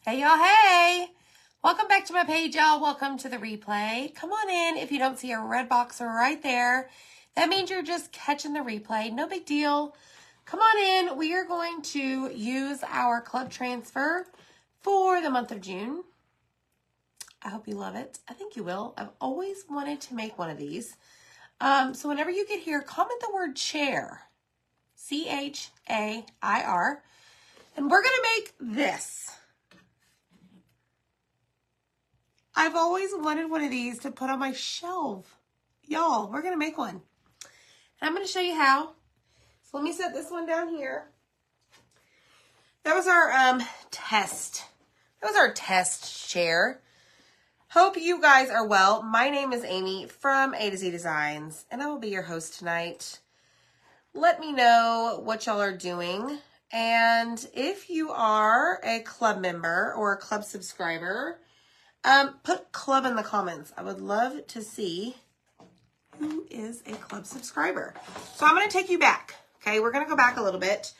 Hey y'all, hey! Welcome back to my page, y'all. Welcome to the replay. Come on in. If you don't see a red box right there, that means you're just catching the replay. No big deal. Come on in. We are going to use our club transfer for the month of June. I hope you love it. I think you will. I've always wanted to make one of these. So whenever you get here, comment the word chair. C-H-A-I-R. And we're going to make this. I've always wanted one of these to put on my shelf. Y'all, we're going to make one. And I'm going to show you how. So let me set this one down here. That was our test. That was our test chair. Hope you guys are well. My name is Amy from A to Z Designs, and I will be your host tonight. Let me know what y'all are doing. And if you are a club member or a club subscriber, put club in the comments. I would love to see who is a club subscriber. So I'm going to take you back. Okay, we're going to go back a little bit.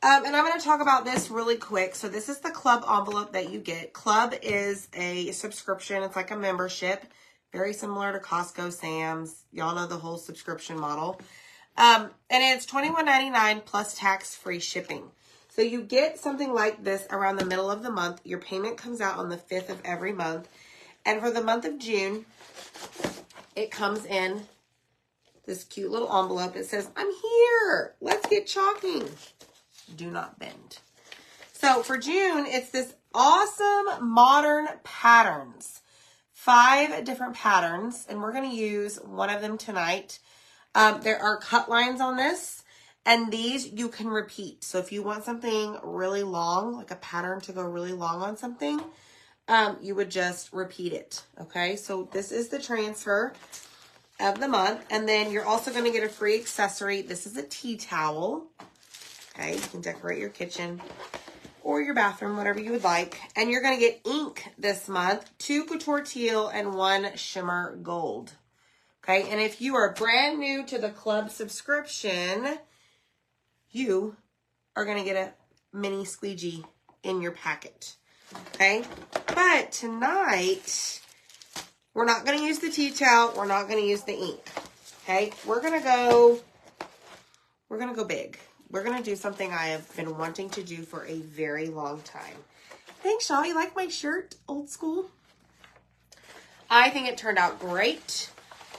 And I'm going to talk about this really quick. So this is the club envelope that you get. Club is a subscription. It's like a membership. Very similar to Costco, Sam's. Y'all know the whole subscription model. And it's $21.99 plus tax-free shipping. So you get something like this around the middle of the month. Your payment comes out on the 5th of every month. And for the month of June, it comes in this cute little envelope. It says, I'm here. Let's get chalking. Do not bend. So for June, it's this awesome modern patterns. 5 different patterns. And we're going to use one of them tonight. There are cut lines on this. And these you can repeat. So if you want something really long, like a pattern to go really long on something, you would just repeat it. Okay, so this is the transfer of the month. And then you're also going to get a free accessory. This is a tea towel. Okay, you can decorate your kitchen or your bathroom, whatever you would like. And you're going to get ink this month, 2 Couture Teal and 1 Shimmer Gold. Okay, and if you are brand new to the club subscription, you are going to get a mini squeegee in your packet. Okay, but tonight, we're not going to use the tea towel. We're not going to use the ink. Okay, we're going to go big. We're going to do something I have been wanting to do for a very long time. Thanks, y'all. You like my shirt? Old school. I think it turned out great.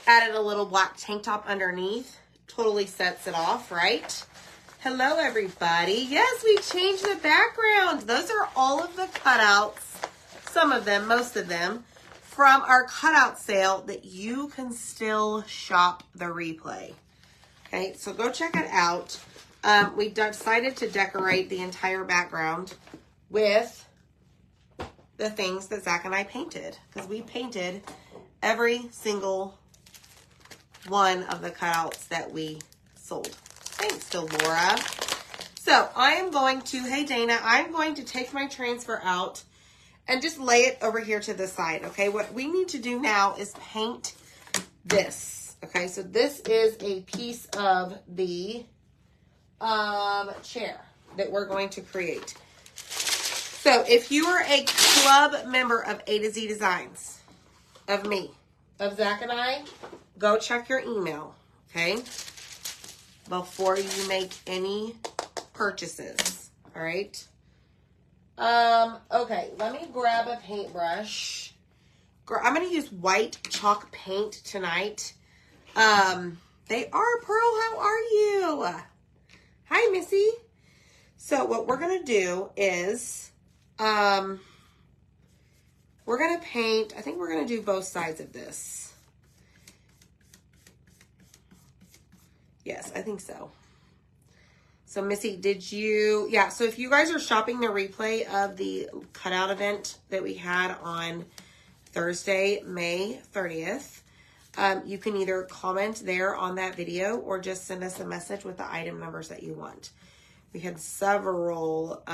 Added a little black tank top underneath. Totally sets it off, right? Hello, everybody. Yes, we changed the background. Those are all of the cutouts, some of them, most of them, from our cutout sale that you can still shop the replay. Okay, so go check it out. We decided to decorate the entire background with the things that Zach and I painted, because we painted every single one of the cutouts that we sold. Thanks to Laura. So I am going to, hey Dana, I'm going to take my transfer out and just lay it over here to the side. Okay, what we need to do now is paint this. Okay, so this is a piece of the chair that we're going to create. So if you are a club member of A to Z Designs, of me, of Zach and I, go check your email, okay, before you make any purchases, all right? Okay, let me grab a paintbrush. I'm going to use white chalk paint tonight. They are Pearl, how are you? Hi, Missy. So what we're going to do is, we're going to paint, I think we're going to do both sides of this. Yes, I think so. So Missy, did you, yeah, so if you guys are shopping the replay of the cutout event that we had on Thursday, May 30th, you can either comment there on that video or just send us a message with the item numbers that you want. We had several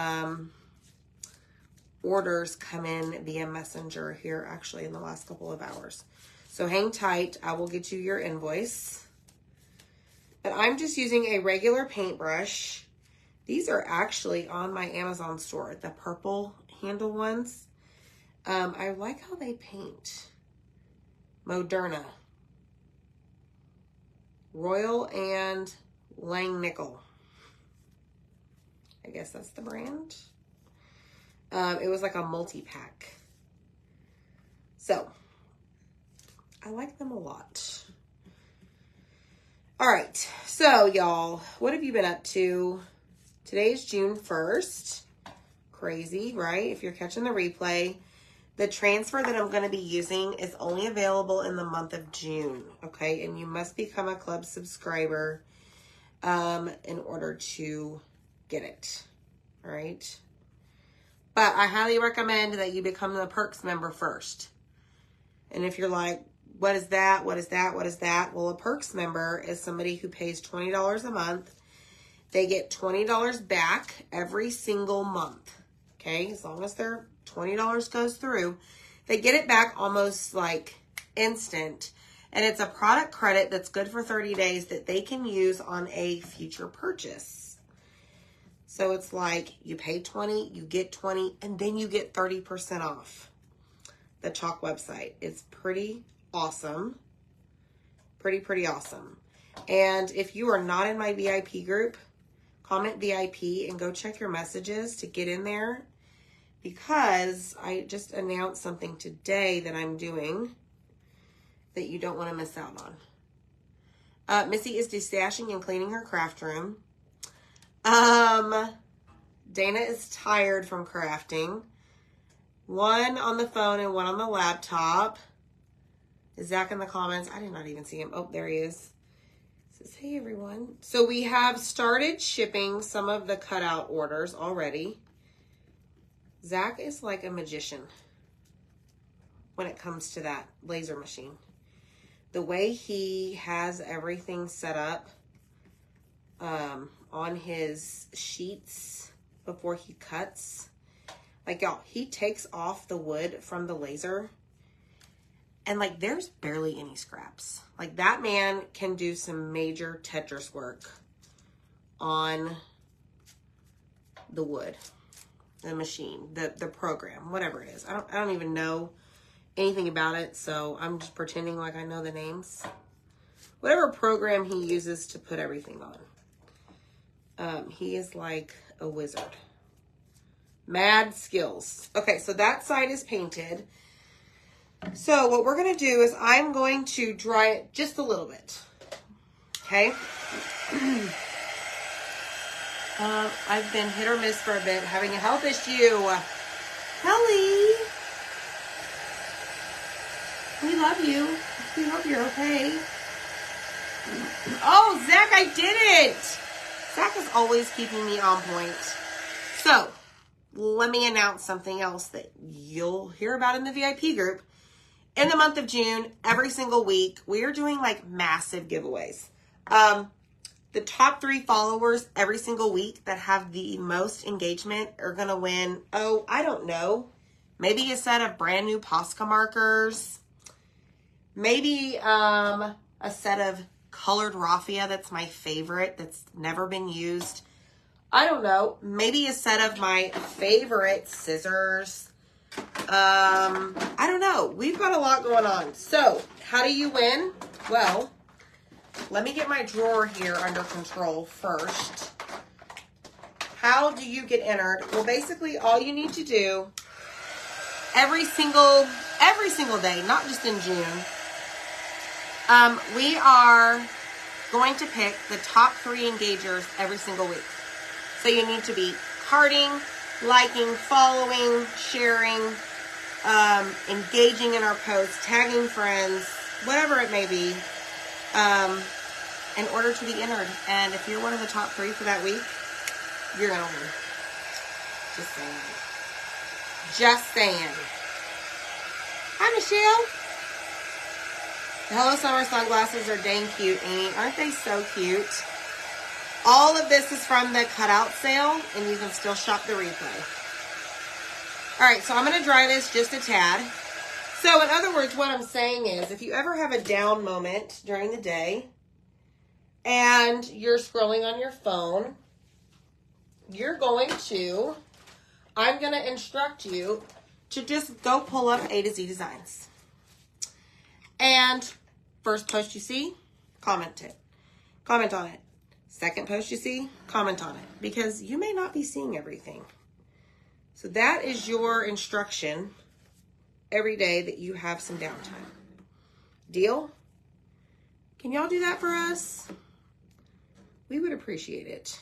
orders come in via Messenger here actually in the last couple of hours. So hang tight. I will get you your invoice. But I'm just using a regular paintbrush. These are actually on my Amazon store, the purple candle ones. I like how they paint. Moderna. Royal and Langnickel. I guess that's the brand. It was like a multi-pack. So, I like them a lot. All right, so y'all, what have you been up to? Today is June 1st. Crazy, right? If you're catching the replay. The transfer that I'm going to be using is only available in the month of June, okay? And you must become a club subscriber in order to get it, all right? But I highly recommend that you become the Perks member first. And if you're like, what is that? What is that? What is that? Well, a Perks member is somebody who pays $20 a month. They get $20 back every single month, okay? As long as their $20 goes through, they get it back almost like instant. And it's a product credit that's good for 30 days that they can use on a future purchase. So it's like you pay 20, you get 20, and then you get 30% off the Chalk website. It's pretty awesome. Pretty awesome. And if you are not in my VIP group, comment VIP and go check your messages to get in there, because I just announced something today that I'm doing that you don't want to miss out on. Missy is destashing and cleaning her craft room. Dana is tired from crafting. One on the phone and one on the laptop. Is Zach in the comments? I did not even see him. Oh, there he is. Says, hey everyone. So we have started shipping some of the cutout orders already. Zach is like a magician when it comes to that laser machine. The way he has everything set up on his sheets before he cuts. Like, y'all, he takes off the wood from the laser and, like, there's barely any scraps. Like, that man can do some major Tetris work on the wood. The machine, the program, whatever it is. I don't even know anything about it, so I'm just pretending like I know the names. Whatever program he uses to put everything on. He is like a wizard. Mad skills. Okay, so that side is painted. So what we're going to do is I'm going to dry it just a little bit. Okay? I've been hit or miss for a bit, having a health issue. Kelly, we love you. We hope you're okay. Oh, Zach, I did it. Zach is always keeping me on point. So, let me announce something else that you'll hear about in the VIP group. In the month of June, every single week, we are doing like massive giveaways. The top 3 followers every single week that have the most engagement are going to win, oh, I don't know, maybe a set of brand new Posca markers, maybe a set of colored raffia that's my favorite, that's never been used. I don't know, maybe a set of my favorite scissors. I don't know. We've got a lot going on. So, how do you win? Well, let me get my drawer here under control first. How do you get entered? Well, basically, all you need to do every single day, not just in June, we are going to pick the top 3 engagers every single week. So you need to be hearting, liking, following, sharing, engaging in our posts, tagging friends, whatever it may be, in order to be entered. And if you're one of the top 3 for that week, you're going to win. Just saying. Just saying. Hi, Michelle. The Hello Summer sunglasses are dang cute, Amy. Aren't they so cute? All of this is from the cutout sale, and you can still shop the replay. All right, so I'm going to dry this just a tad. So in other words, what I'm saying is, if you ever have a down moment during the day and you're scrolling on your phone, you're going to I'm going to instruct you to just go pull up A to Z Designs. And first post you see, comment it. Comment on it. Second post you see, comment on it. Because you may not be seeing everything. So that is your instruction every day that you have some downtime. Deal? Can y'all do that for us? We would appreciate it.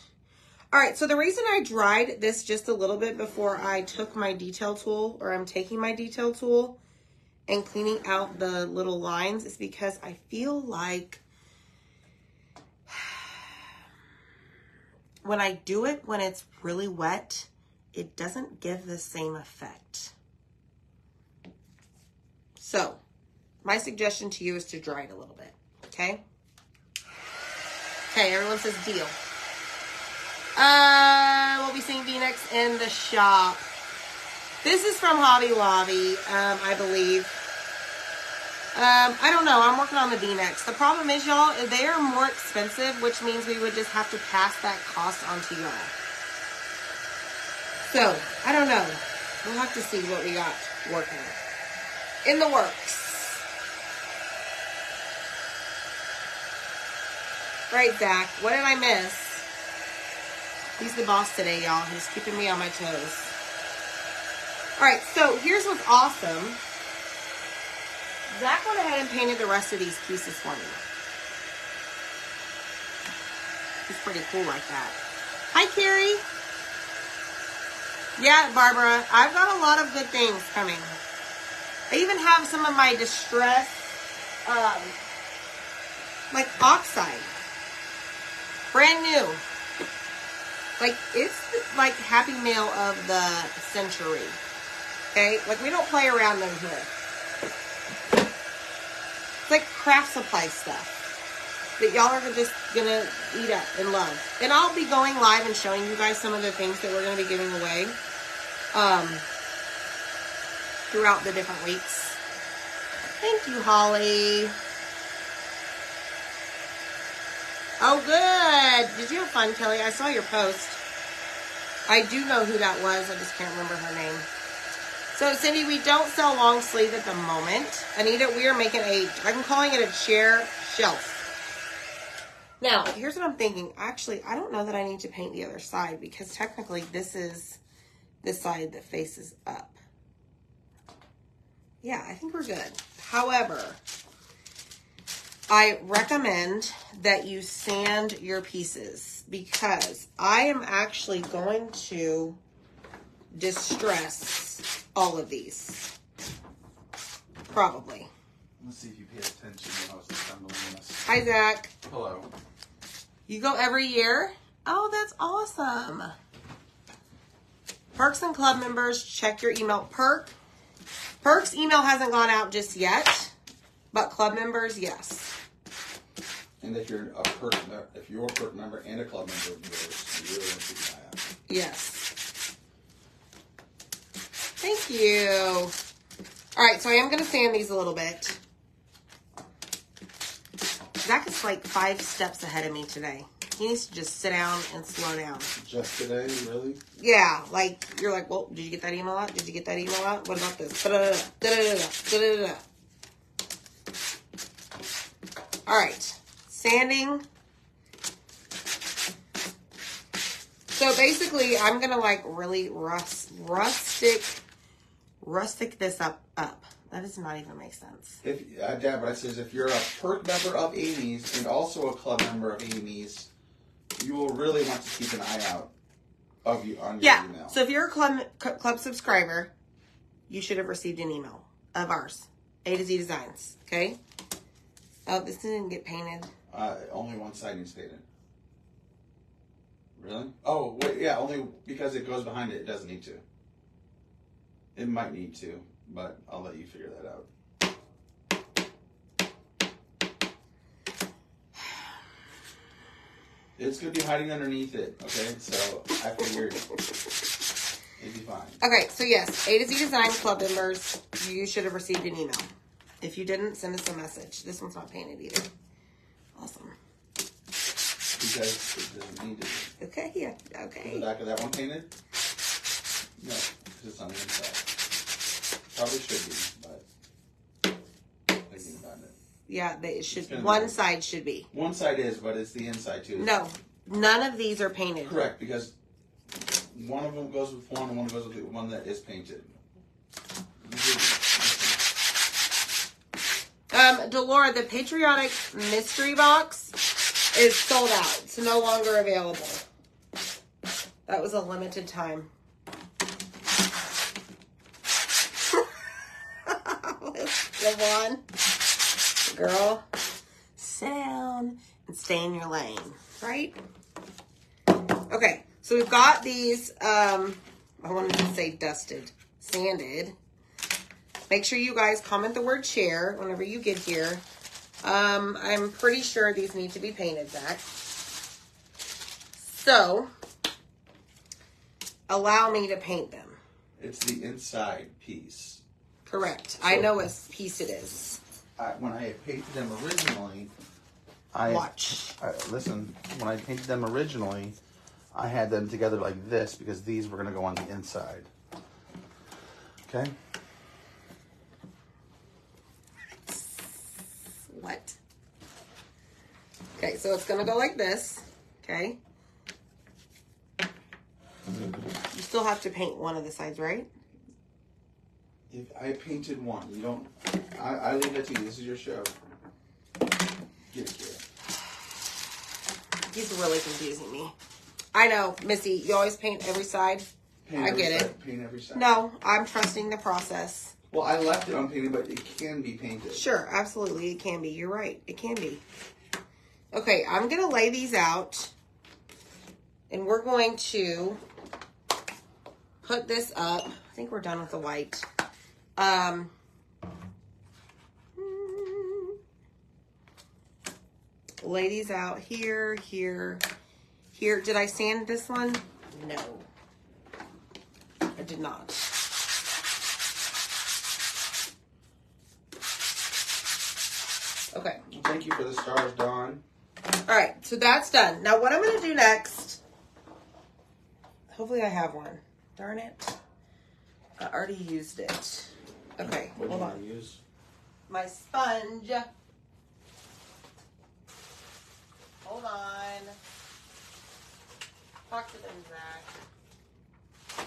All right, so the reason I dried this just a little bit before I took my detail tool, or I'm taking my detail tool and cleaning out the little lines, is because I feel like when I do it when it's really wet, it doesn't give the same effect. So, my suggestion to you is to dry it a little bit, okay? Okay, everyone says deal. We'll be seeing V-necks in the shop. This is from Hobby Lobby, I believe. I don't know. I'm working on the V-necks. The problem is, y'all, they are more expensive, which means we would just have to pass that cost on to y'all. So, I don't know. We'll have to see what we got working. In the works. Right, Zach. What did I miss? He's the boss today, y'all. He's keeping me on my toes. Alright, so here's what's awesome. Zach went ahead and painted the rest of these pieces for me. He's pretty cool like that. Hi, Carrie. Yeah, Barbara. I've got a lot of good things coming. I even have some of my distress, like oxide. Brand new. Like, it's like Happy Meal of the century. Okay? Like, we don't play around in here. It's like craft supply stuff that y'all are just gonna eat up and love. And I'll be going live and showing you guys some of the things that we're gonna be giving away throughout the different weeks. Thank you, Holly. Oh, good. Did you have fun, Kelly? I saw your post. I do know who that was. I just can't remember her name. So, Cindy, we don't sell long sleeve at the moment. Anita, we are making I'm calling it a chair shelf. Now, here's what I'm thinking. Actually, I don't know that I need to paint the other side because technically this is the side that faces up. Yeah, I think we're good. However, I recommend that you sand your pieces because I am actually going to distress all of these. Probably. Let's see if you pay attention when I was assembling this. Hi, Zach. Hello. You go every year? Oh, that's awesome. Perks and club members, check your email. Perks email hasn't gone out just yet, but club members, yes. And if you're a perk member and a club member of yours, you really want to keep an eye out. Yes. Thank you. All right, so I am going to sand these a little bit. Zach is like 5 steps ahead of me today. He needs to just sit down and slow down. Just today, really? Yeah, like, you're like, well, did you get that email out? Did you get that email out? What about this? Da-da-da-da, da-da-da-da. All right, sanding. So basically, I'm going to like really rustic this up. That does not even make sense. Dad, but I says if you're a perk member of Amy's and also a club member of Amy's, you will really want to keep an eye out on your email. So if you're a club subscriber, you should have received an email of ours, A to Z Designs. Okay. Oh, this didn't get painted. Only one side needs painted. Really? Oh, wait, yeah. Only because it goes behind it. It doesn't need to. It might need to, but I'll let you figure that out. It's going to be hiding underneath it, okay? So I figured it'd be fine. Okay, so yes, A to Z Design club members, you should have received an email. If you didn't, send us a message. This one's not painted either. Awesome. Because it doesn't need to be. Okay, yeah, okay. Is the back of that one painted? No, because it's on the inside. Probably should be, but thinking about it. Yeah, it should. One side should be. One side is, but it's the inside too. No, none of these are painted. Correct, because one of them goes with one and one goes with the one that is painted. Delora, the Patriotic Mystery Box is sold out. It's no longer available. That was a limited time. Come on. Girl, sit down and stay in your lane, right? Okay, so we've got these, I wanted to say dusted, sanded. Make sure you guys comment the word share whenever you get here. I'm pretty sure these need to be painted, Zach. So, allow me to paint them. It's the inside piece. Correct. So, I know what piece it is. When I painted them originally, listen, when I painted them originally, I had them together like this because these were going to go on the inside. Okay? What? Okay, so it's going to go like this. Okay? You still have to paint one of the sides, right? If I painted one, you don't... I leave that to you. This is your show. Get it, kid. He's really confusing me. I know, Missy, you always paint every side. I get it. Paint every side. No, I'm trusting the process. Well, I left it unpainted, but it can be painted. Sure, absolutely, it can be. You're right. It can be. Okay, I'm going to lay these out. And we're going to put this up. I think we're done with the white. Lay these out here, here, here. Did I sand this one? No. I did not. Okay. Well, thank you for the stars, Dawn. All right, so that's done. Now what I'm going to do next, hopefully I have one. Darn it. I already used it. Okay, hold on. Use? My sponge. Hold on. Talk to them, Zach.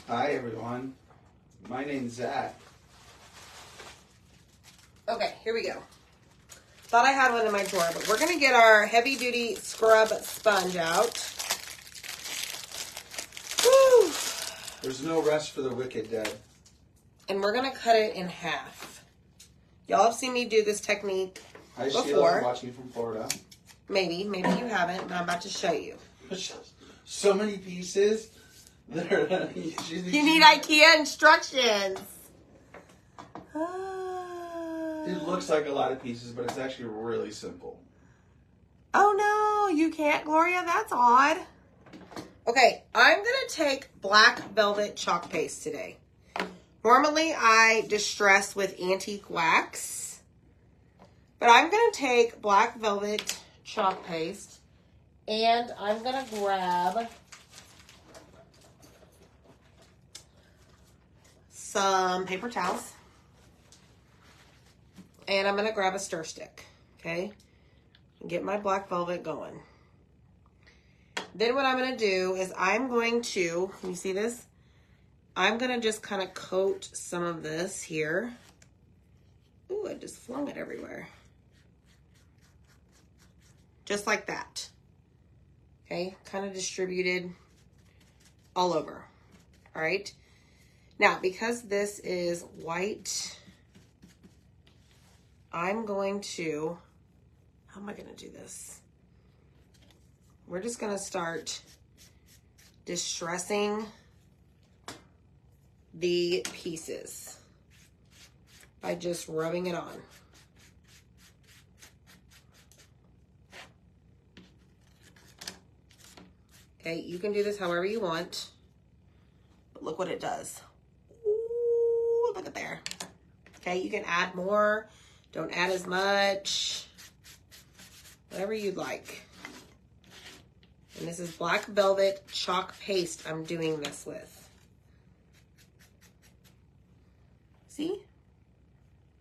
Hi, everyone. My name's Zach. Okay, here we go. Thought I had one in my drawer, but we're going to get our heavy-duty scrub sponge out. Woo! There's no rest for the wicked dead. And we're going to cut it in half. Y'all have seen me do this technique Hi, before. Sheila, watching from Florida. Maybe you haven't, but I'm about to show you. So many pieces. You need IKEA instructions. It looks like a lot of pieces, but it's actually really simple. Oh no, you can't, Gloria? That's odd. Okay, I'm going to take black velvet chalk paste today. Normally I distress with antique wax, but I'm going to take black velvet chalk paste and I'm going to grab some paper towels. And I'm going to grab a stir stick, okay? And get my black velvet going. Then what I'm going to do is I'm going to, can you see this? I'm going to just kind of coat some of this here. Ooh, I just flung it everywhere. Just like that. Okay, kind of distributed all over. All right. Now, because this is white, I'm going to, how am I going to do this? We're just going to start distressing the pieces by just rubbing it on. Okay, you can do this however you want, but look what it does. Ooh, look at there. Okay, you can add more. Don't add as much. Whatever you'd like. And this is black velvet chalk paste I'm doing this with. See?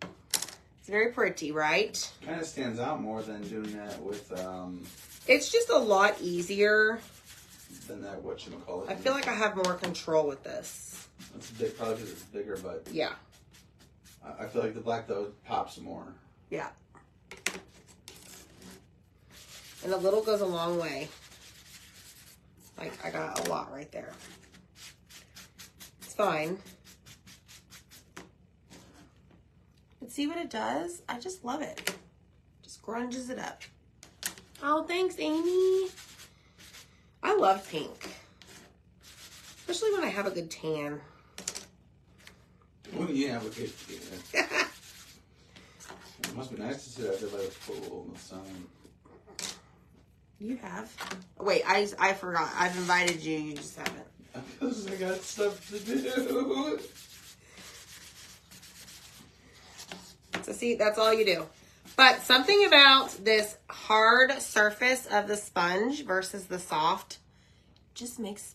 It's very pretty, right? Kind of stands out more than doing that with, It's just a lot easier. than that whatchamacallit. I feel like I have more control with this. It's big, probably because it's bigger, but Yeah. I feel like the black, though, pops more. Yeah. And a little goes a long way. Like, I got a lot right there. It's fine. But see what it does? I just love it. Just grunges it up. Oh, thanks, Amy. I love pink. Especially when I have a good tan. When you have a good tan. It must be nice to sit out there by the pool in the sun. You have? Wait, I forgot. I've invited you. You just haven't. Because I got stuff to do. So see, that's all you do. But something about this hard surface of the sponge versus the soft just makes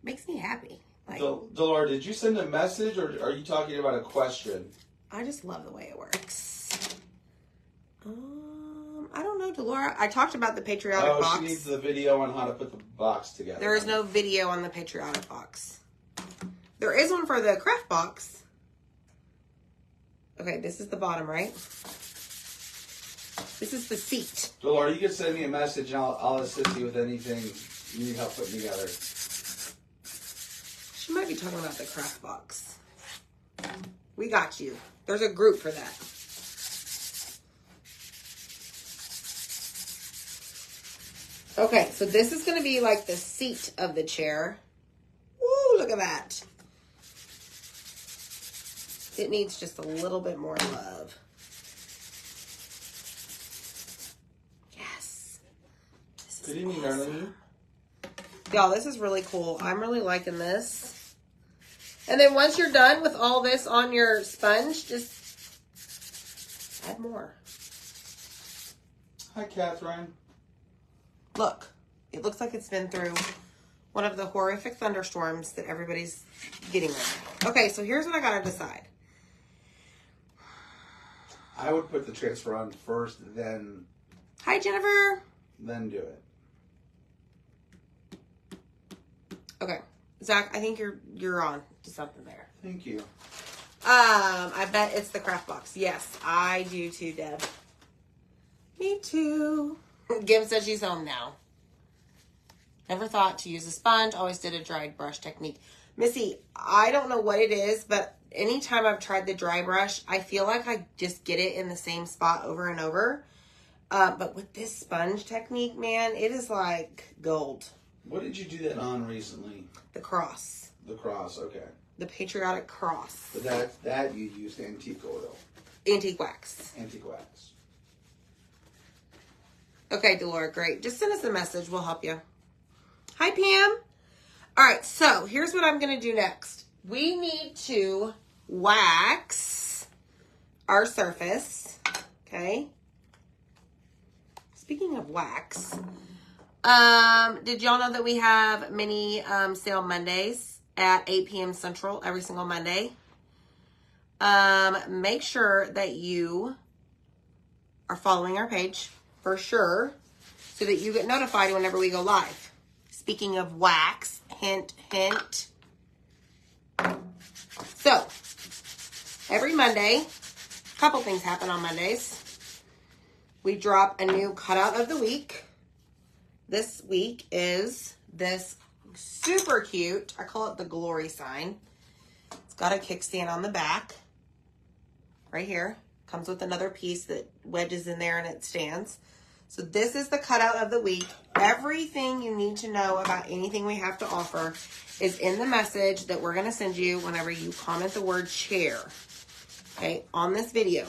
me happy. Like, Delora, did you send a message or are you talking about a question? I just love the way it works. I don't know, Delora. I talked about the patriotic box. She needs the video on how to put the box together. There is no video on the patriotic box. There is one for the craft box. Okay, this is the bottom, right? This is the seat. Delora, you can send me a message and I'll assist you with anything you need help putting together. She might be talking about the craft box. We got you. There's a group for that. Okay, so this is going to be like the seat of the chair. Woo, look at that. It needs just a little bit more love. Yes. Good evening, Darlene. Y'all, this is really cool. I'm really liking this. And then once you're done with all this on your sponge, just add more. Hi, Catherine. Look, it looks like it's been through one of the horrific thunderstorms that everybody's getting right now. Okay, so here's what I gotta decide. I would put the transfer on first, then Hi, Jennifer. do it. Okay, Zach, I think you're on to something there. Thank you. I bet it's the craft box. Yes, I do too, Deb. Me too. Gim says she's home now. Never thought to use a sponge. Always did a dried brush technique. Missy, I don't know what it is, but anytime I've tried the dry brush, I feel like I just get it in the same spot over and over. But with this sponge technique, man, it is like gold. What did you do that on recently? The cross. The cross, okay. The patriotic cross. But that you used antique oil. Antique wax. Antique wax. Okay, Delora, great. Just send us a message. We'll help you. Hi, Pam. All right, so here's what I'm going to do next. We need to wax our surface, okay? Speaking of wax, did y'all know that we have mini sale Mondays at 8 p.m. Central every single Monday? Make sure that you are following our page for sure so that you get notified whenever we go live. Speaking of wax, hint, hint. So, every Monday, a couple things happen on Mondays. We drop a new cutout of the week. This week is this super cute, I call it the glory sign. It's got a kickstand on the back, right here. Comes with another piece that wedges in there and it stands. So this is the cutout of the week. Everything you need to know about anything we have to offer is in the message that we're going to send you whenever you comment the word chair, okay, on this video.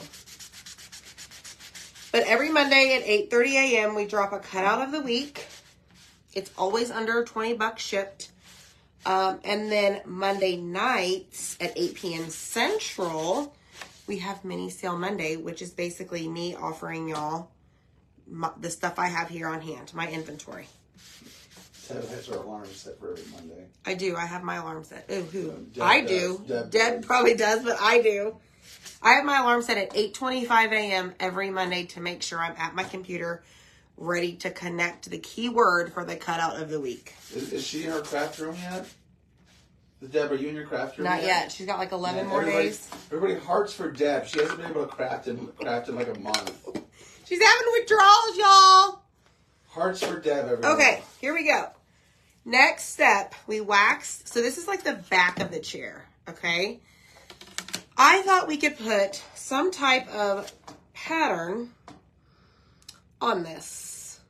But every Monday at 8:30 a.m. we drop a cutout of the week. It's always under $20 shipped. And then Monday nights at 8 p.m. Central, we have Mini Sale Monday, which is basically me offering y'all the stuff I have here on hand, my inventory. Deb has her alarm set for every Monday. I do. I have my alarm set. Ooh, who? Deb I does. do. Deb Deb does. probably does, but I do. I have my alarm set at 8:25 a.m. every Monday to make sure I'm at my computer ready to connect the keyword for the cutout of the week. Is she in her craft room yet? Deb, are you in your craft room Not yet. She's got like 11 more days. Everybody hearts for Deb. She hasn't been able to craft in like a month. She's having withdrawals, y'all. Hearts for Deb, everyone. Okay, here we go. Next step, we wax. So this is like the back of the chair, okay? I thought we could put some type of pattern on this.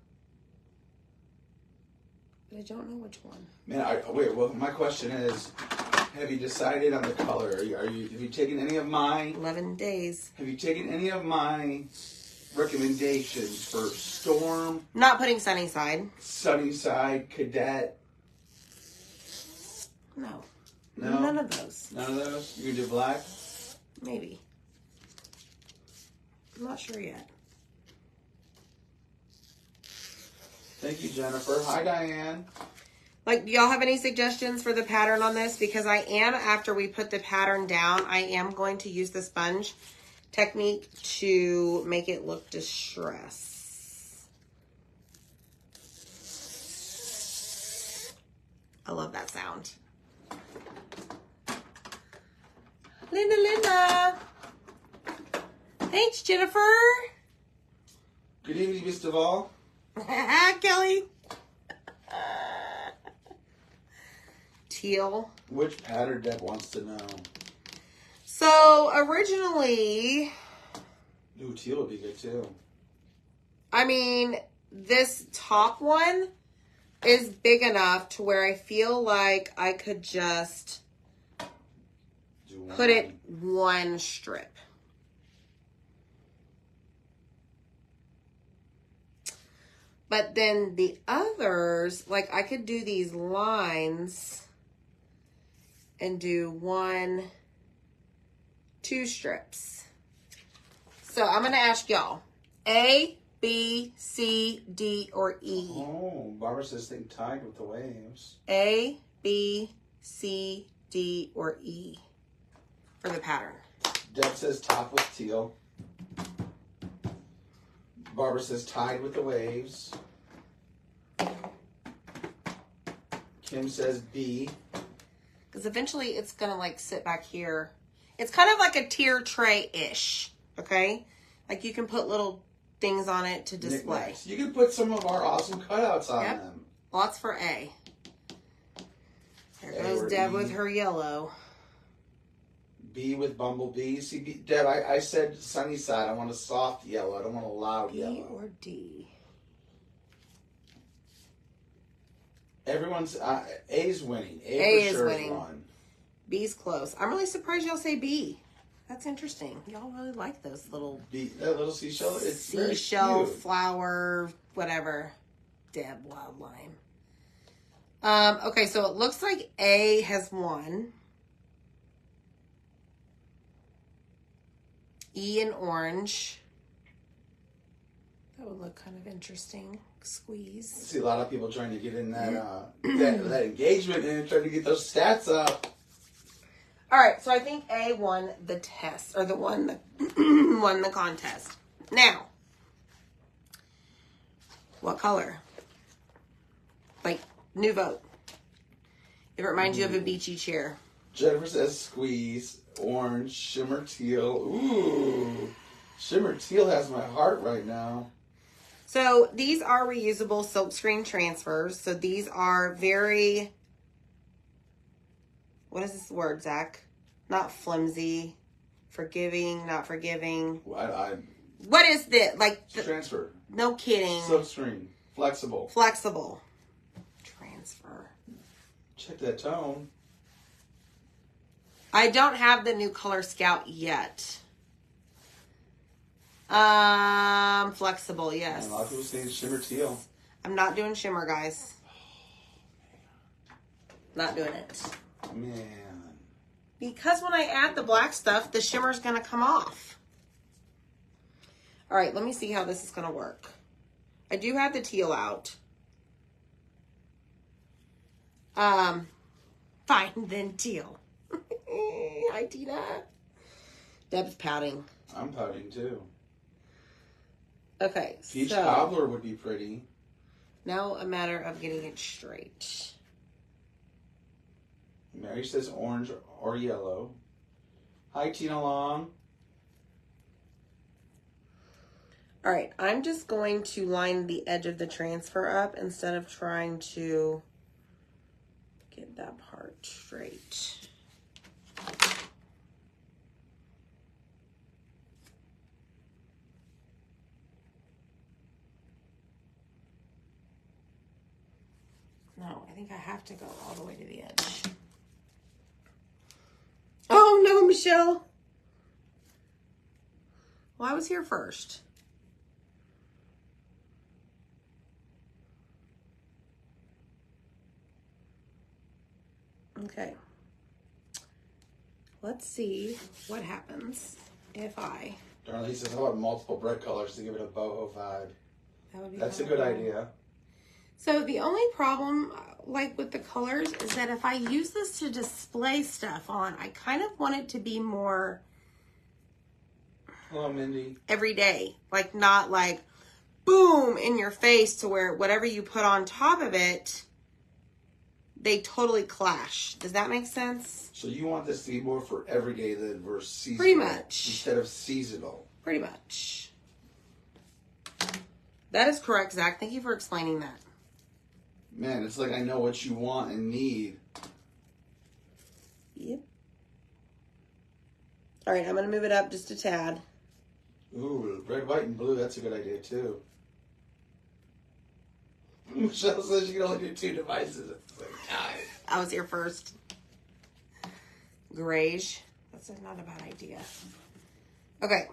But I don't know which one. Man, wait. Well, my question is, have you decided on the color? Have you taken any of my 11 days. Have you taken any of my recommendations for Storm, Not putting Sunnyside. Sunnyside, Cadet? No. No? None of those. None of those? You can do black? Maybe. I'm not sure yet. Thank you, Jennifer. Hi, Diane. Like, do y'all have any suggestions for the pattern on this? Because I am, after we put the pattern down, I am going to use the sponge technique to make it look distressed. I love that sound. Linda. Thanks, Jennifer. Good evening, Miss Duvall. Kelly. Teal. Which pattern Deb wants to know? So, originally, Ooh, teal would be good, too. I mean, this top one is big enough to where I feel like I could just put it one strip. But then the others, like I could do these lines and do 1, 2 strips. So I'm going to ask y'all, A, B, C, D, or E? Oh, Barbara says think Tide with the Waves. A, B, C, D, or E for the pattern. Deb says top with teal. Barbara says Tide with the Waves. Kim says B. Because eventually it's going to like sit back here. It's kind of like a tier tray-ish, okay? Like you can put little things on it to display. Knickknacks. You can put some of our awesome cutouts on Yep. them. Lots for A. There A goes or Deb E. with her yellow. B with Bumblebee. See, Deb, I said sunny side. I want a soft yellow. I don't want a loud B yellow. or D? Everyone's A's winning. A for is sure winning. Won. B's close. I'm really surprised y'all say B. That's interesting. Y'all really like those little B, that little seashell. It's very seashell, cute. flower, whatever. Deb Wildline. Okay, so it looks like A has won. E in orange. That would look kind of interesting. Squeeze. I see a lot of people trying to get in that that engagement and trying to get those stats up. All right, so I think A won the test, or won the contest. Now, what color? Like, new vote. If it reminds you of a beachy chair. Jennifer says squeeze, orange, shimmer teal. Ooh, shimmer teal has my heart right now. So these are reusable silkscreen transfers. So these are very, what is this word, Zach? Not flimsy, forgiving, not forgiving. I What is this? Like, transfer. no kidding. Silkscreen. Flexible. Flexible. Transfer. Check that tone. I don't have the new Color Scout yet. Flexible, yes. And a lot of people saying shimmer teal. I'm not doing shimmer, guys. Not doing it. Man. Because when I add the black stuff, the shimmer's going to come off. All right, let me see how this is going to work. I do have the teal out. Fine, then teal. Hi, Tina. Deb's pouting. I'm pouting too. Okay, Peach so cobbler would be pretty. now a matter of getting it straight. Mary says orange or yellow. Hi, Tina Long. All right, I'm just going to line the edge of the transfer up instead of trying to get that part straight. No, I think I have to go all the way to the edge. Oh no, Michelle. Well, I was here first. Okay. Let's see what happens if I... Darlene says, how about multiple bright colors to give it a boho vibe? That would be That's a good idea. So the only problem, like with the colors, is that if I use this to display stuff on, I kind of want it to be more... Hello, Mindy. Every day. Like, not like, boom, in your face to where whatever you put on top of it, they totally clash. Does that make sense? So you want this to be more for everyday than versus seasonal? Pretty much. Instead of seasonal. Pretty much. That is correct, Zach. Thank you for explaining that. Man, it's like I know what you want and need. Yep. All right, I'm going to move it up just a tad. Ooh, red, white, and blue. That's a good idea, too. Michelle says you can only do 2 devices at the same time. I was here first. Grayish. That's not a bad idea. Okay.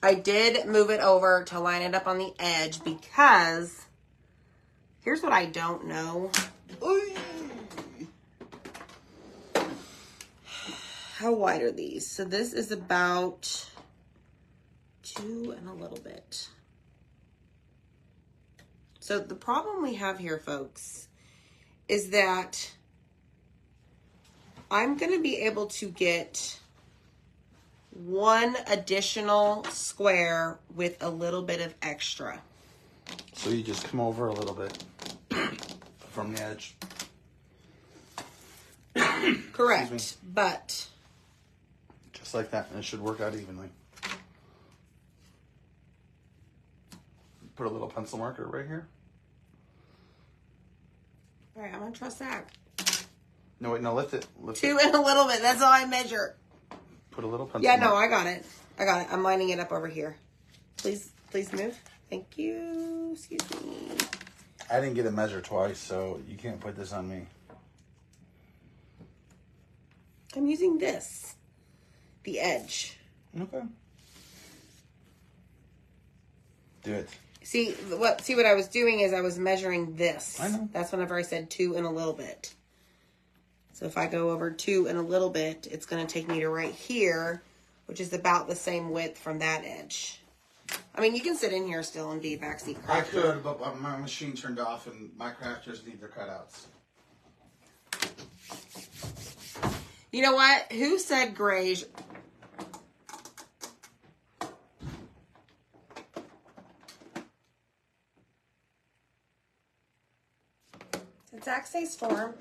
I did move it over to line it up on the edge because here's what I don't know. How wide are these? So this is about 2 and a little bit. So the problem we have here, folks, is that I'm going to be able to get 1 additional square with a little bit of extra. So you just come over a little bit from the edge. Correct, but... Just like that, and it should work out evenly. Put a little pencil marker right here. All right, I'm going to trust that. No, wait, no, lift it. Lift 2 it. and a little bit. That's all I measure. Put a little pencil Yeah, no, marker. I got it. I got it. I'm lining it up over here. Please move. Thank you. Excuse me. I didn't get a measure twice, so you can't put this on me. I'm using this. The edge. Okay. Do it. See what I was doing is I was measuring this. I know. That's whenever I said 2 and a little bit. So if I go over 2 and a little bit, it's going to take me to right here, which is about the same width from that edge. I mean, you can sit in here still and be a backseat crafter. I could, but my machine turned off and my crafters need their cutouts. You know what? Who said grayish? Did Zach say storm?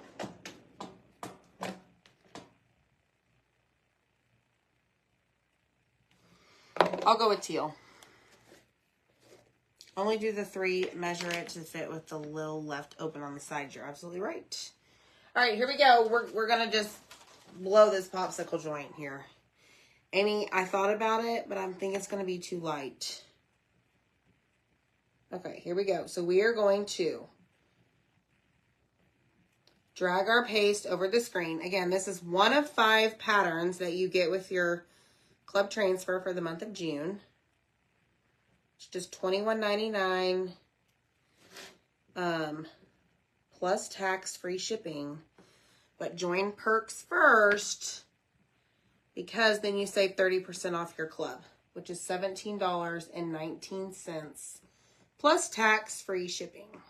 I'll go with teal. Only do the 3, measure it to fit with the little left open on the side. You're absolutely right. All right, here we go. We're going to just blow this popsicle joint here. Amy, I thought about it, but I think it's going to be too light. Okay, here we go. So we are going to drag our paste over the screen. Again, this is one of 5 patterns that you get with your club transfer for the month of June. It's just $21.99 plus tax-free shipping. But join Perks first because then you save 30% off your club, which is $17.19 plus tax-free shipping.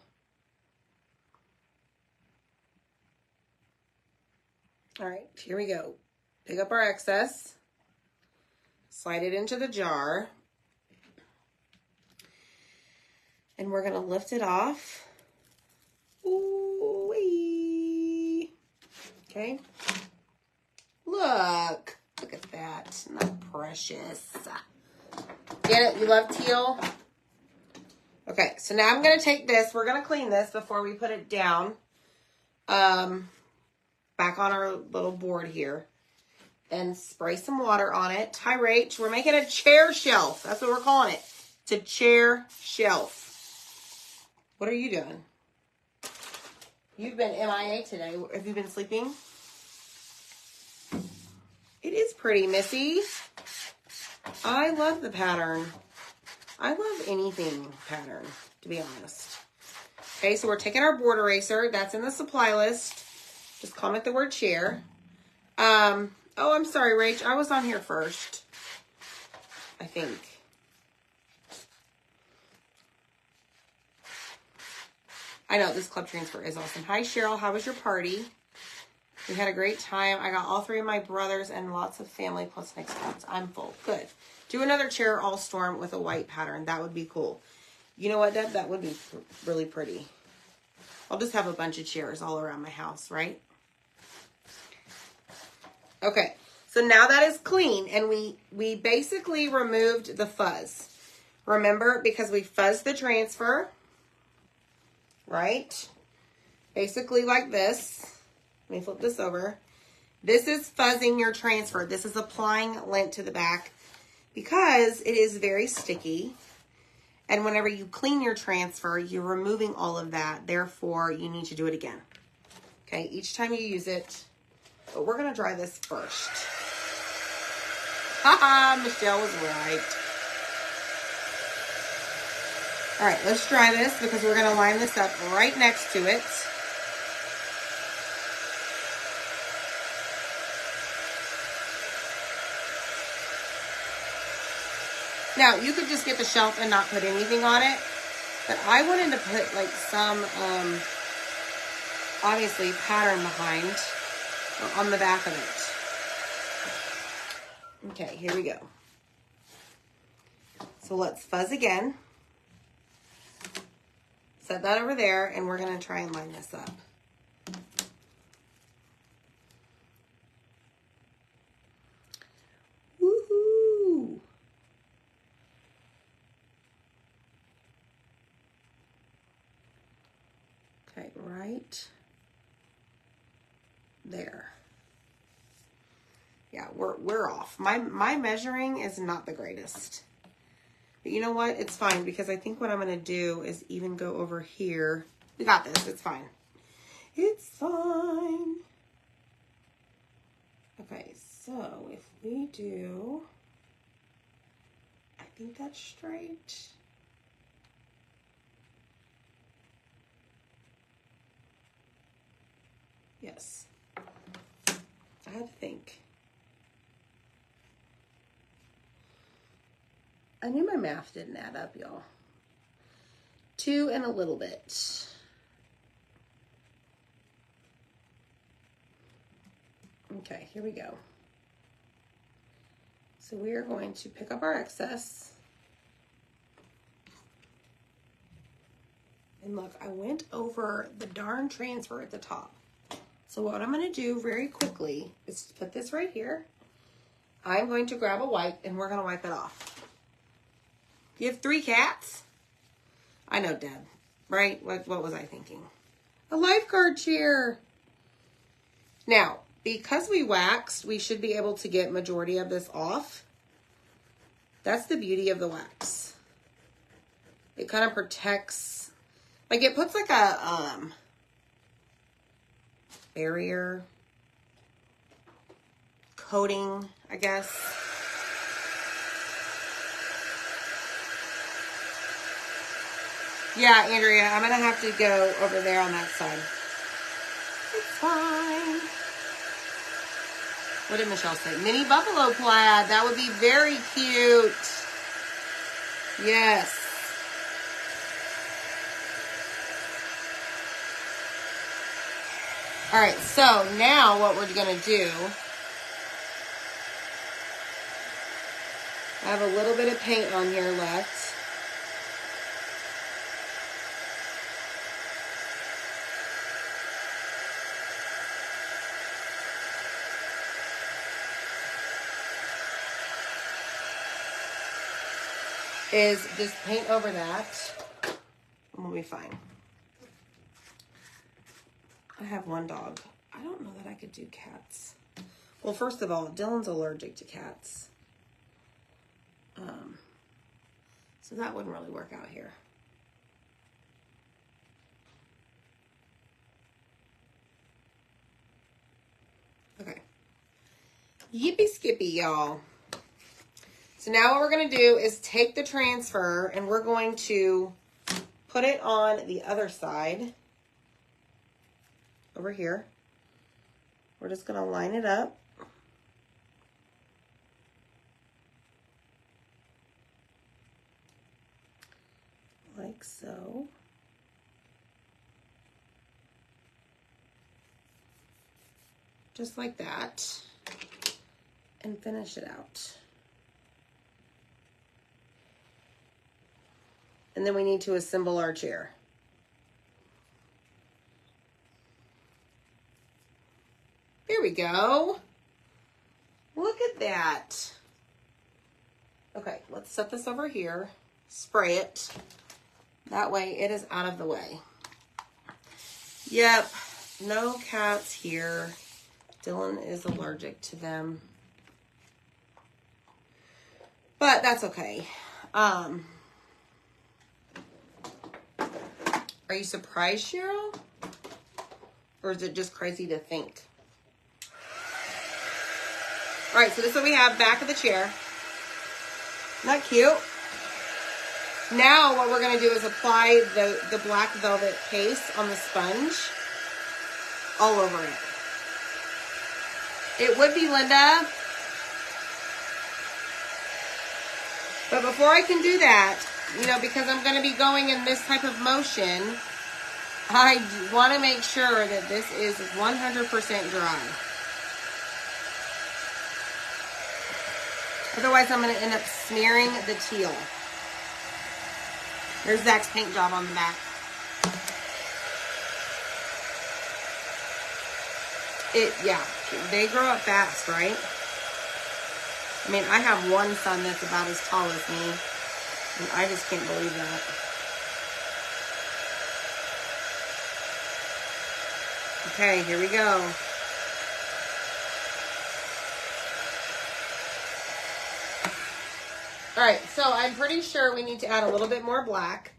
All right, here we go. Pick up our excess. Slide it into the jar. And we're going to lift it off. Ooh-wee. Okay. Look at that. Isn't that precious? Get it? You love teal? Okay, so now I'm going to take this. We're going to clean this before we put it down. Back on our little board here. And spray some water on it. Hi, Rach. We're making a chair shelf. That's what we're calling it. It's a chair shelf. What are you doing? You've been MIA today. Have you been sleeping? It is pretty, Missy. I love the pattern. I love anything pattern, to be honest. Okay, so we're taking our board eraser. That's in the supply list. Just comment the word chair. Oh, I'm sorry, Rach. I was on here first. I think. I know this club transfer is awesome. Hi, Cheryl. How was your party? We had a great time. I got all 3 of my brothers and lots of family plus next cats. I'm full. Good. Do another chair all storm with a white pattern. That would be cool. You know what, Deb? That would be really pretty. I'll just have a bunch of chairs all around my house, right? Okay. So now that is clean, and we basically removed the fuzz. Remember, because we fuzzed the transfer, right? Basically like this. Let me flip this over. This is fuzzing your transfer. This is applying lint to the back because it is very sticky. And whenever you clean your transfer, you're removing all of that. Therefore, you need to do it again. Okay, each time you use it. But we're going to dry this first. Haha, Michelle was right. All right, let's dry this because we're going to line this up right next to it. Now, you could just get the shelf and not put anything on it, but I wanted to put like some, obviously, pattern behind on the back of it. Okay, here we go. So let's fuzz again. Set that over there, and we're going to try and line this up. Woohoo! Okay, right there. Yeah, we're off. My measuring is not the greatest. But you know what? It's fine because I think what I'm going to do is even go over here. We got this. It's fine. It's fine. Okay, so if we do, I think that's straight. Yes. I had to think. I knew my math didn't add up, y'all. 2 and a little bit. Okay, here we go. So we are going to pick up our excess. And look, I went over the darn transfer at the top. So what I'm going to do very quickly is put this right here. I'm going to grab a wipe and we're going to wipe it off. You have 3 cats? I know, Deb. Right? What was I thinking? A lifeguard chair. Now, because we waxed, we should be able to get majority of this off. That's the beauty of the wax. It kind of protects, like it puts like a barrier coating, I guess. Yeah, Andrea, I'm going to have to go over there on that side. It's fine. What did Michelle say? Mini buffalo plaid. That would be very cute. Yes. All right, so now what we're going to do, I have a little bit of paint on here left. Is just paint over that, and we'll be fine. I have one dog. I don't know that I could do cats. Well, first of all, Dylan's allergic to cats. So that wouldn't really work out here. Okay. Yippee skippy, y'all. So now what we're going to do is take the transfer and we're going to put it on the other side over here. We're just going to line it up. Like so. Just like that. And finish it out. And then we need to assemble our chair. There we go. Look at that. Okay, let's set this over here. Spray it. That way it is out of the way. Yep, no cats here. Dylan is allergic to them. But that's okay. Are you surprised, Cheryl? Or is it just crazy to think? All right, so this is what we have back of the chair. Isn't that cute? Now what we're going to do is apply the black velvet paste on the sponge all over it. It would be Linda. But before I can do that, you know, because I'm going to be going in this type of motion, I want to make sure that this is 100% dry. Otherwise, I'm going to end up smearing the teal. There's Zach's paint job on the back. Yeah, they grow up fast, right? I mean, I have one son that's about as tall as me, and I just can't believe that. Okay, here we go. All right, so I'm pretty sure we need to add a little bit more black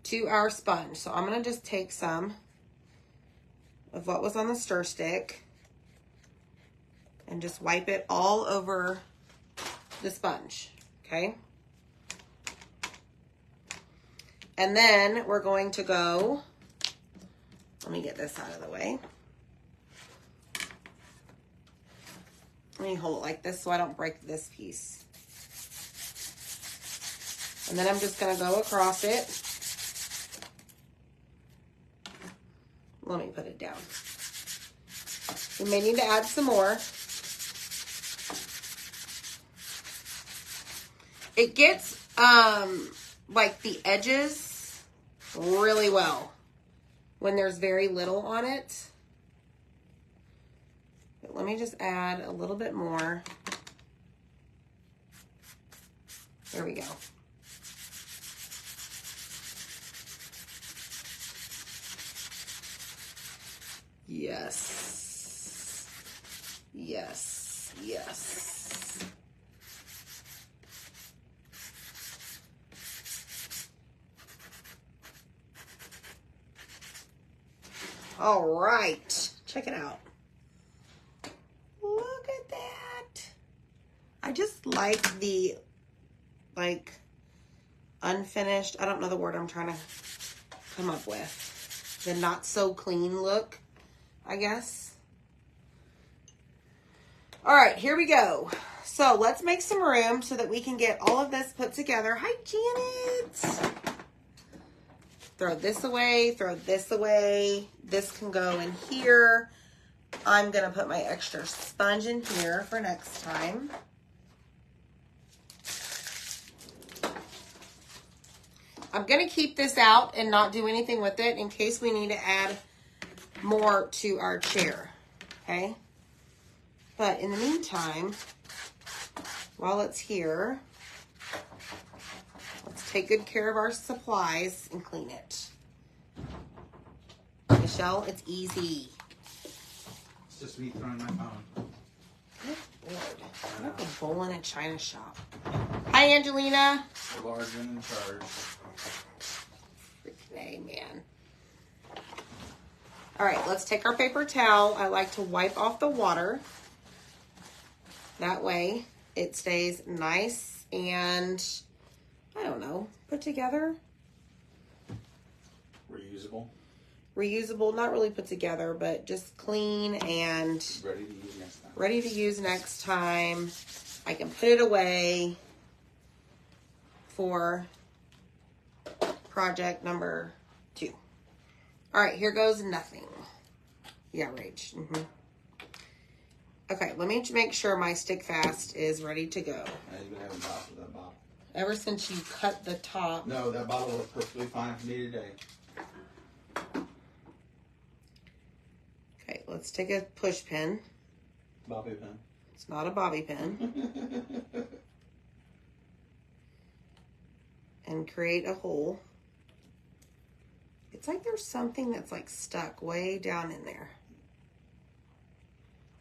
to our sponge. So I'm going to just take some of what was on the stir stick and just wipe it all over the sponge, okay? And then we're going to go, let me get this out of the way. Let me hold it like this so I don't break this piece. And then I'm just going to go across it. Let me put it down. We may need to add some more. It gets like the edges really well when there's very little on it. But let me just add a little bit more. There we go. Yes. Yes. Yes. All right. Check it out. Look at that. I just like the, unfinished, I don't know the word I'm trying to come up with. The not so clean look, I guess. All right, here we go. So let's make some room so that we can get all of this put together. Hi, Janet. Throw this away, throw this away. This can go in here. I'm going to put my extra sponge in here for next time. I'm going to keep this out and not do anything with it in case we need to add more to our chair. Okay? But in the meantime, while it's here, let's take good care of our supplies and clean it. Michelle, it's easy. It's just me throwing my phone. Good Lord. I'm like a bowl in a china shop. Hi, Angelina. The large and in charge. Freaking A, man. All right, let's take our paper towel. I like to wipe off the water. That way it stays nice and, I don't know, put together. Reusable. Reusable, not really put together, but just clean and Ready to use next time. ready to use next time. I can put it away for project number 2. All right, here goes nothing. Yeah, Rach. Okay, let me make sure my stick fast is ready to go. You've been having problems with that bottle. Ever since you cut the top. No, that bottle was perfectly fine for me today. Okay, let's take a push pin. Bobby pin. It's not a bobby pin. And create a hole. It's like there's something that's like stuck way down in there.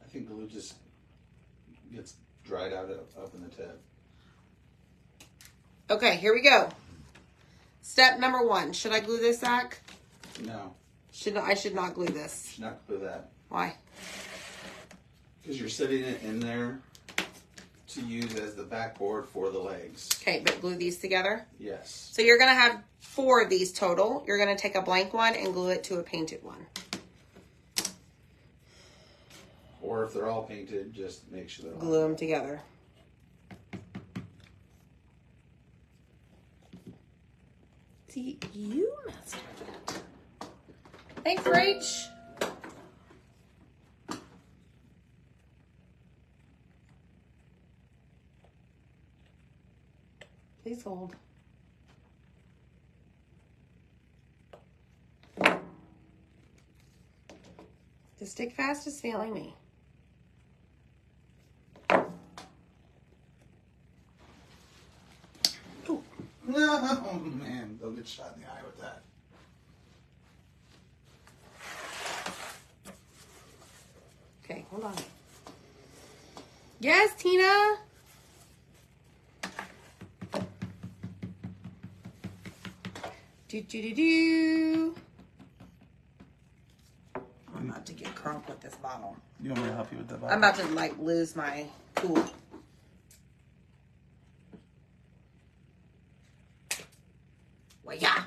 I think glue just gets dried out up in the tip. Okay, here we go. Step number 1. Should I glue this, Zach? No. I should not glue this. Should not glue that. Why? Because you're setting it in there to use as the backboard for the legs. Okay, but glue these together? Yes. So you're going to have 4 of these total. You're going to take a blank one and glue it to a painted one. Or if they're all painted, just make sure they're all Glue them together. See, you messed with it. Thanks, Rach. Please hold. The stick fast is failing me. Ooh. No, man. They'll get shot in the eye with that. Okay, hold on. Yes, Tina. Do. I'm about to get crunk with this bottle. You want me to help you with that bottle? I'm about to like lose my cool. Well, yeah.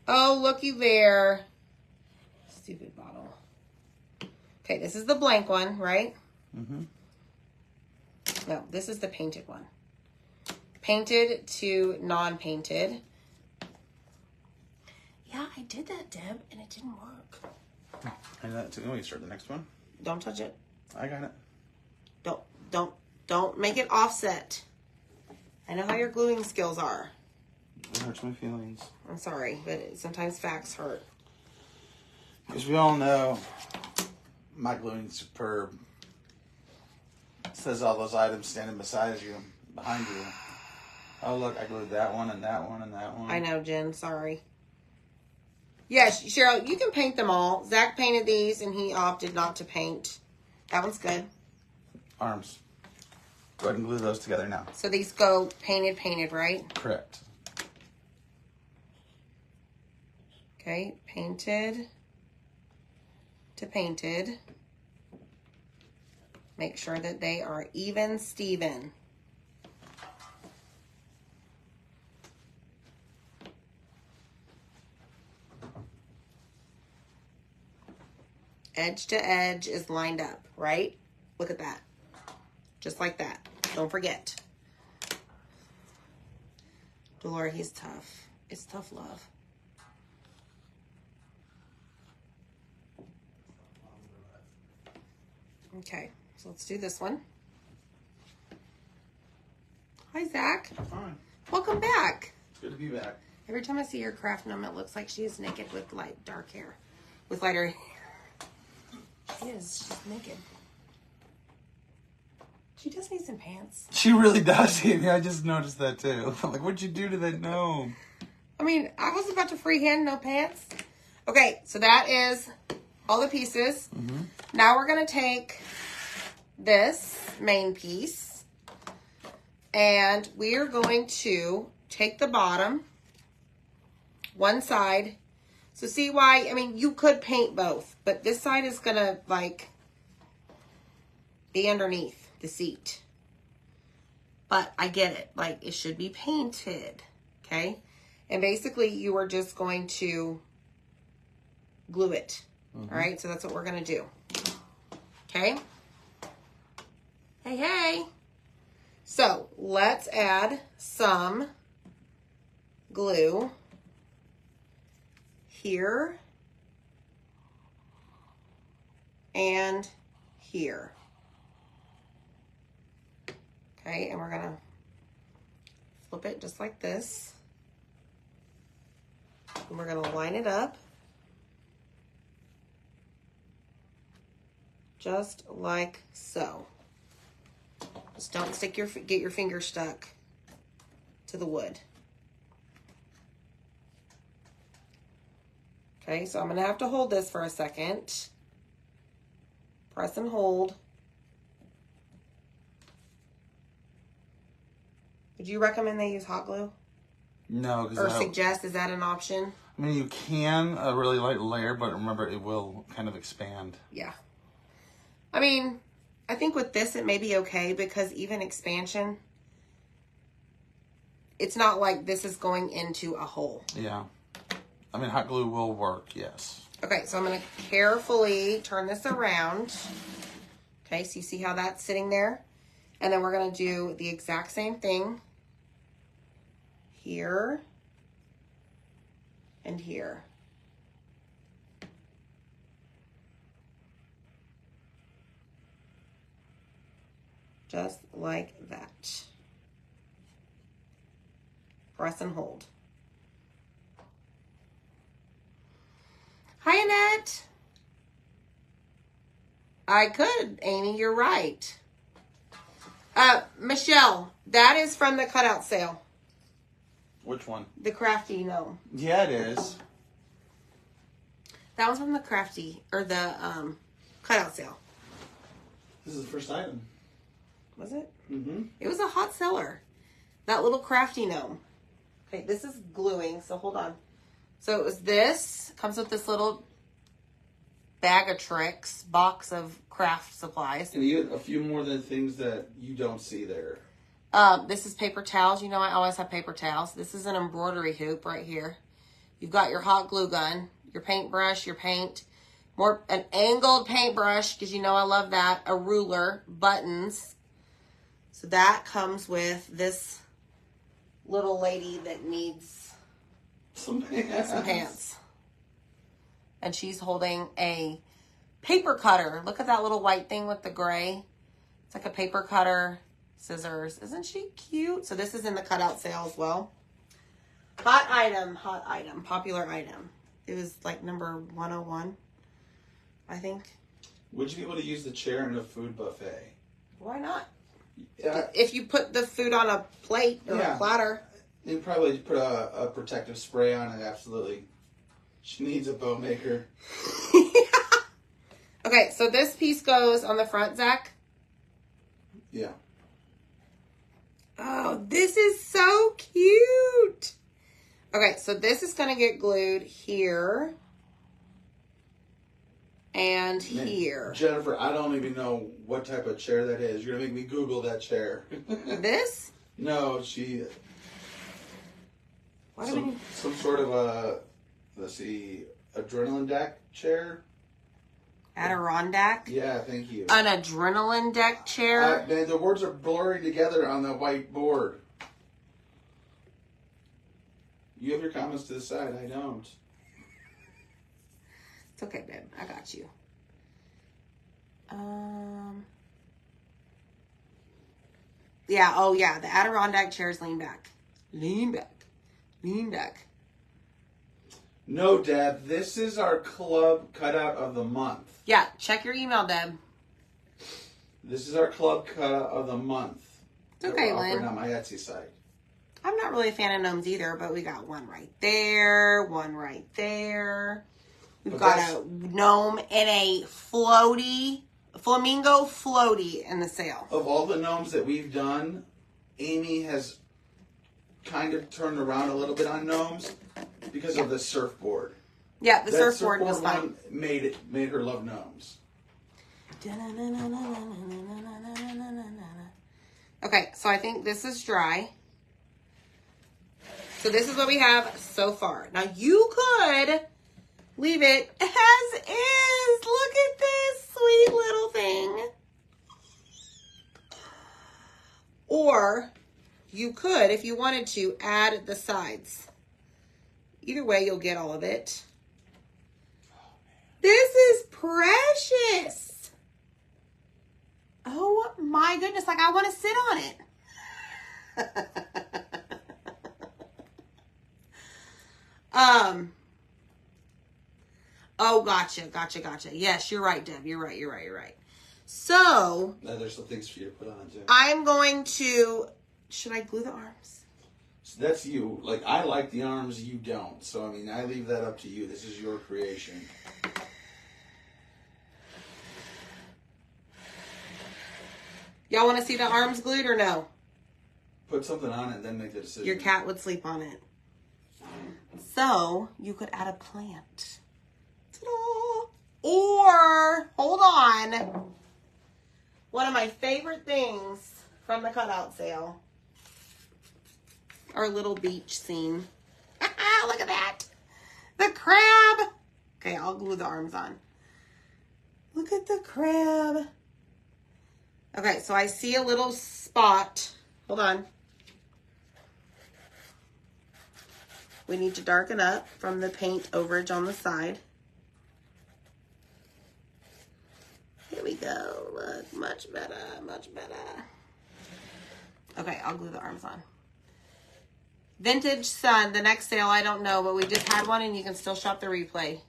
Oh, looky there. Stupid bottle. Okay, this is the blank one, right? Mm-hmm. No, this is the painted one. Painted to non-painted. Yeah, I did that, Deb, and it didn't work. I know that too. Let me start the next one. Don't touch it. I got it. Don't make it offset. I know how your gluing skills are. It hurts my feelings. I'm sorry, but sometimes facts hurt. Because we all know my gluing's superb. It says all those items standing beside you, behind you. Oh, look, I glued that one and that one and that one. I know, Jen. Sorry. Yes, Cheryl, you can paint them all. Zach painted these, and he opted not to paint. That one's good. Arms. Go ahead and glue those together now. So these go painted, right? Correct. Okay, painted to painted. Make sure that they are even Steven. Edge to edge is lined up, right? Look at that. Just like that. Don't forget. Delora, he's tough. It's tough love. Okay, so let's do this one. Hi, Zach. Fine. Welcome back. It's good to be back. Every time I see your craft gnome, it looks like she is naked with dark hair. With lighter hair. She is. She's naked. She does need some pants. She really does, Amy. I just noticed that too. I'm like, what'd you do to that gnome? I mean, I was about to freehand no pants. Okay, so that is all the pieces. Mm-hmm. Now we're going to take this main piece and we are going to take the bottom, one side. So see why, I mean, you could paint both, but this side is going to like be underneath the seat. But I get it, like it should be painted, okay? And basically you are just going to glue it. All right, so that's what we're gonna do. Okay? Hey. So let's add some glue here and here. Okay, and we're gonna flip it just like this. And we're gonna line it up. Just like so. Just don't get your finger stuck to the wood. Okay, so I'm gonna have to hold this for a second. Press and hold. Would you recommend they use hot glue? No, Or suggest, is that an option? I mean, you can a really light layer, but remember, it will kind of expand. Yeah. I mean, I think with this it may be okay because even expansion, it's not like this is going into a hole. Yeah. I mean, hot glue will work, yes. Okay, so I'm going to carefully turn this around. Okay, so you see how that's sitting there? And then we're going to do the exact same thing here and here. Just like that. Press and hold. Hi, Annette. I could, Amy, you're right. Michelle, that is from the cutout sale. Which one? The Crafty Gnome. Yeah, it is. That was from the Crafty, or the cutout sale. This is the first item. Was it? Mm-hmm. It was a hot seller. That little Crafty Gnome. Okay, this is gluing, so hold on. So it was this. Comes with this little bag of tricks, box of craft supplies. And you get a few more than things that you don't see there. This is paper towels. You know I always have paper towels. This is an embroidery hoop right here. You've got your hot glue gun, your paintbrush, your paint, an angled paintbrush, because you know I love that, a ruler, buttons. So that comes with this little lady that needs Some pants. And she's holding a paper cutter. Look at that little white thing with the gray. It's like a paper cutter, scissors. Isn't she cute? So this is in the cutout sale as well. Hot item, popular item. It was like number 101, I think. Would you be able to use the chair in a food buffet? Why not? Yeah. If you put the food on a plate or a platter. You'd probably put a protective spray on it, absolutely. She needs a bow maker. Okay, so this piece goes on the front, Zach. Yeah. Oh, this is so cute. Okay, so this is going to get glued here and here. Jennifer, I don't even know what type of chair that is. You're going to make me Google that chair. This? No, some sort of a, let's see, adrenaline deck chair. Adirondack? Yeah, thank you. An adrenaline deck chair? Man, the words are blurring together on the white board. You have your comments to the side. I don't. It's okay, babe. I got you. Yeah, oh yeah, the Adirondack chairs lean back. Lean back. Lean back. No, Deb, this is our club cutout of the month. Yeah, check your email, Deb. This is our club cutout of the month. It's okay, that we're offering Lynn. on my Etsy site. I'm not really a fan of gnomes either, but we got one right there, one right there. We've But got that's- a gnome and a flamingo floaty in the sale. Of all the gnomes that we've done, Amy has kind of turned around a little bit on gnomes because of the surfboard. Yeah, the That surfboard was fun. one made her love gnomes. Okay, so I think this is dry. So this is what we have so far. Now you could leave it as is. Look at this sweet little thing. Or you could, if you wanted to, add the sides. Either way, you'll get all of it. This is precious. Oh my goodness, like I want to sit on it. Oh, gotcha. Yes, you're right, Deb. You're right. So, Now there's some things for you to put on too. I'm going to, should I glue the arms? So that's you. Like, I like the arms, you don't. So, I mean, I leave that up to you. This is your creation. Y'all want to see the arms glued or no? Put something on it, then make the decision. Your cat would sleep on it. So, you could add a plant. Ta-da! Or, hold on. One of my favorite things from the cutout sale. Our little beach scene. Look at that. The crab. Okay, I'll glue the arms on. Look at the crab. Okay, so I see a little spot. Hold on. We need to darken up from the paint overage on the side. Here we go. Look, much better. Okay, I'll glue the arms on. Vintage Sun, the next sale, I don't know, but we just had one and you can still shop the replay.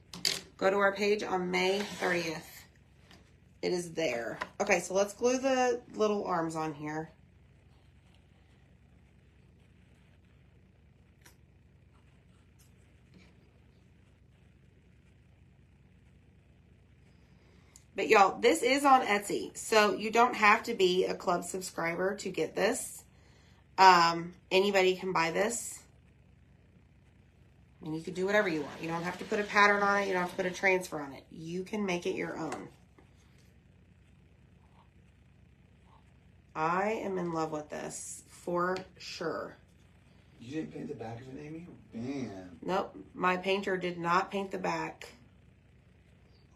Go to our page on May 30th. It is there. Okay, so let's glue the little arms on here. But y'all, this is on Etsy, so you don't have to be a club subscriber to get this. Anybody can buy this. And you can do whatever you want. You don't have to put a pattern on it. You don't have to put a transfer on it. You can make it your own. I am in love with this, for sure. You didn't paint the back of it, Amy? Man. Nope, my painter did not paint the back.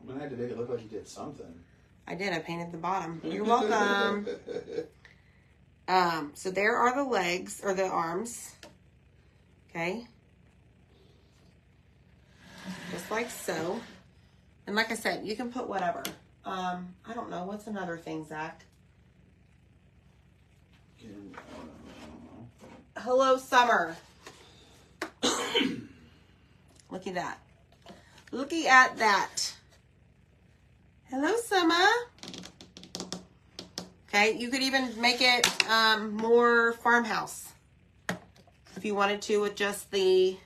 I'm going to have to make it look like you did something. I did, I painted the bottom. You're welcome. So there are the legs, or the arms. Okay. Just like so. And like I said, you can put whatever. I don't know. What's another thing, Zach? I don't know. Hello, summer. Looky at that. Looky at that. Hello, summer. Okay, you could even make it more farmhouse if you wanted to, with just the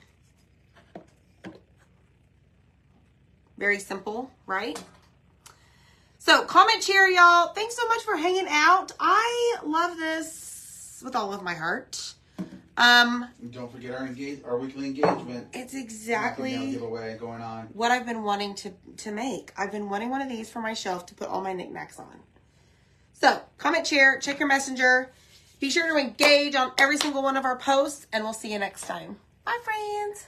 very simple, right? So comment, share, y'all. Thanks so much for hanging out. I love this with all of my heart. Don't forget our weekly engagement. It's exactly giveaway going on. what I've been wanting to make. I've been wanting one of these for my shelf to put all my knickknacks on. So, comment, share, check your messenger. Be sure to engage on every single one of our posts, and we'll see you next time. Bye, friends.